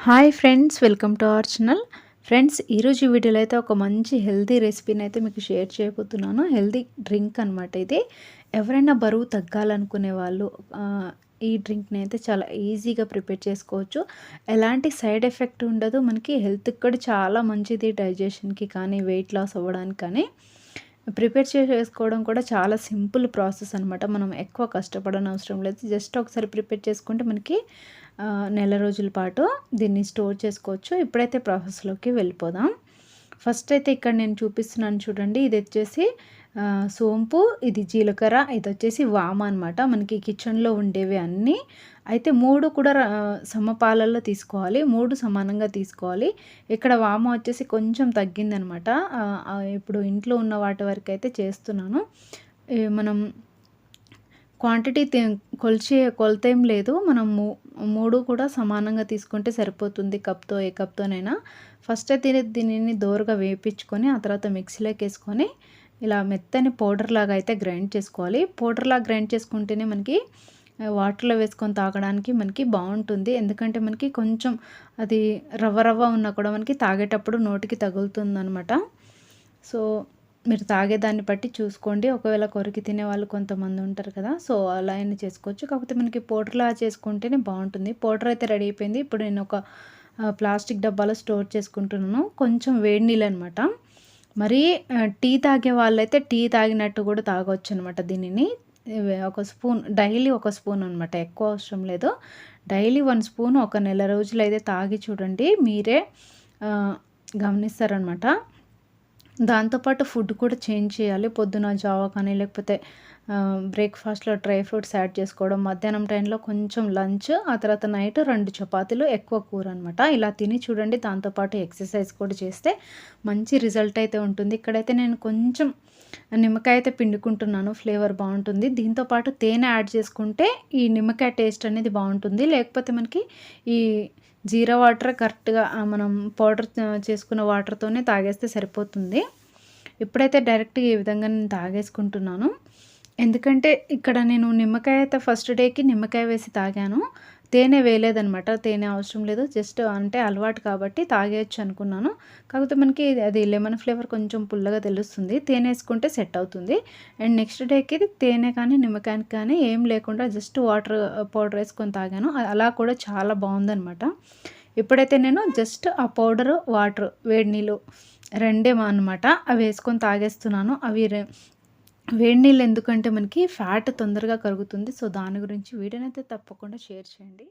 Hi friends, welcome to our channel. Friends, ఈరోజు వీడియోలో అయితే ఒక మంచి హెల్తీ రెసిపీని అయితే మీకు షేర్ చేయబోతున్నాను. హెల్తీ డ్రింక్ అనమాట ఇది. ఎవరైనా బరువు తగ్గాలనుకునే వాళ్ళు ఈ డ్రింక్ని అయితే చాలా ఈజీగా ప్రిపేర్ చేసుకోవచ్చు. ఎలాంటి సైడ్ ఎఫెక్ట్ ఉండదు. మనకి హెల్త్కి కూడా చాలా మంచిది. డైజెషన్కి కానీ, వెయిట్ లాస్ అవ్వడానికి కానీ ప్రిపేర్ చేసుకోవడం కూడా చాలా సింపుల్ ప్రాసెస్ అనమాట. మనం ఎక్కువ కష్టపడనవసరం లేదు. జస్ట్ ఒకసారి ప్రిపేర్ చేసుకుంటే మనకి నెల రోజుల పాటు దీన్ని స్టోర్ చేసుకోవచ్చు. ఇప్పుడైతే ప్రాసెస్లోకి వెళ్ళిపోదాం. ఫస్ట్ అయితే ఇక్కడ నేను చూపిస్తున్నాను చూడండి. ఇది వచ్చేసి సోంపు, ఇది జీలకర్ర, ఇది వచ్చేసి వామ అనమాట. మనకి కిచెన్లో ఉండేవి అన్నీ. అయితే 3 కూడా సమపాలల్లో తీసుకోవాలి. 3 సమానంగా తీసుకోవాలి. ఇక్కడ వామ వచ్చేసి కొంచెం తగ్గిందనమాట. ఇప్పుడు ఇంట్లో ఉన్న వాటి వరకు అయితే చేస్తున్నాను. మనం క్వాంటిటీ కొలతేం లేదు. మనము 3 కూడా సమానంగా తీసుకుంటే సరిపోతుంది. కప్తో ఏ కప్తోనైనా. ఫస్ట్ అయితే దీనిని దోరగా వేపించుకొని ఆ తర్వాత మిక్సీలోకి వేసుకొని ఇలా మెత్తని పౌడర్ లాగా అయితే గ్రైండ్ చేసుకోవాలి. పౌడర్ లాగా గ్రైండ్ చేసుకుంటేనే మనకి వాటర్లో వేసుకొని తాగడానికి మనకి బాగుంటుంది. ఎందుకంటే మనకి కొంచెం అది రవ్వ రవ్వ ఉన్నా కూడా మనకి తాగేటప్పుడు నోటికి తగులుతుందనమాట. సో మీరు తాగేదాన్ని బట్టి చూసుకోండి. ఒకవేళ కొరికి తినే వాళ్ళు కొంతమంది ఉంటారు కదా, సో అలా అయినా చేసుకోవచ్చు. కాకపోతే మనకి పౌడర్లా చేసుకుంటేనే బాగుంటుంది. పౌడర్ అయితే రెడీ అయిపోయింది. ఇప్పుడు నేను ఒక ప్లాస్టిక్ డబ్బాలో స్టోర్ చేసుకుంటున్నాను. కొంచెం వేడి నీళ్ళు అనమాట. మరీ టీ తాగే వాళ్ళైతే టీ తాగినట్టు కూడా తాగొచ్చు అనమాట. దీనిని ఒక స్పూన్, డైలీ ఒక స్పూన్ అనమాట. ఎక్కువ అవసరం లేదు. డైలీ 1 స్పూన్ ఒక నెల రోజులు అయితే తాగి చూడండి. మీరే గమనిస్తారనమాట. దాంతోపాటు ఫుడ్ కూడా చేంజ్ చేయాలి. పొద్దున జావా కానీ, లేకపోతే బ్రేక్ఫాస్ట్లో డ్రై ఫ్రూట్స్ యాడ్ చేసుకోవడం, మధ్యాహ్నం టైంలో కొంచెం లంచ్, ఆ తర్వాత నైట్ 2 చపాతీలు, ఎక్కువ కూర అనమాట. ఇలా తిని చూడండి. దాంతోపాటు ఎక్సర్సైజ్ కూడా చేస్తే మంచి రిజల్ట్ అయితే ఉంటుంది. ఇక్కడైతే నేను కొంచెం నిమ్మకాయ అయితే పిండుకుంటున్నాను. ఫ్లేవర్ బాగుంటుంది. దీంతోపాటు తేనె యాడ్ చేసుకుంటే ఈ నిమ్మకాయ టేస్ట్ అనేది బాగుంటుంది. లేకపోతే మనకి ఈ జీరా వాటర్ కరెక్ట్గా మనం పౌడర్ చేసుకున్న వాటర్తోనే తాగేస్తే సరిపోతుంది. ఇప్పుడైతే డైరెక్ట్గా ఈ విధంగా నేను తాగేసుకుంటున్నాను. ఎందుకంటే ఇక్కడ నేను నిమ్మకాయ అయితే ఫస్ట్ డేకి నిమ్మకాయ వేసి తాగాను. తేనె వేయలేదనమాట. తేనె అవసరం లేదు. జస్ట్ అంటే అలవాటు కాబట్టి తాగేయచ్చు అనుకున్నాను. కాకపోతే మనకి అది లెమన్ ఫ్లేవర్ కొంచెం పుల్లగా తెలుస్తుంది. తేనె వేసుకుంటే సెట్ అవుతుంది. అండ్ నెక్స్ట్ డేకి తేనె కానీ నిమ్మకాయ కానీ ఏం లేకుండా జస్ట్ వాటర్ పౌడర్ వేసుకొని తాగాను. అలా కూడా చాలా బాగుందనమాట. ఇప్పుడైతే నేను జస్ట్ ఆ పౌడరు, వాటర్, వేడి నీళ్ళు రెండే అనమాట. అవి వేసుకొని తాగేస్తున్నాను. అవి వేడి నీళ్ళు ఎందుకంటే మనకి ఫ్యాట్ తొందరగా కరుగుతుంది. సో దాని గురించి వీడియోనైతే తప్పకుండా షేర్ చేయండి.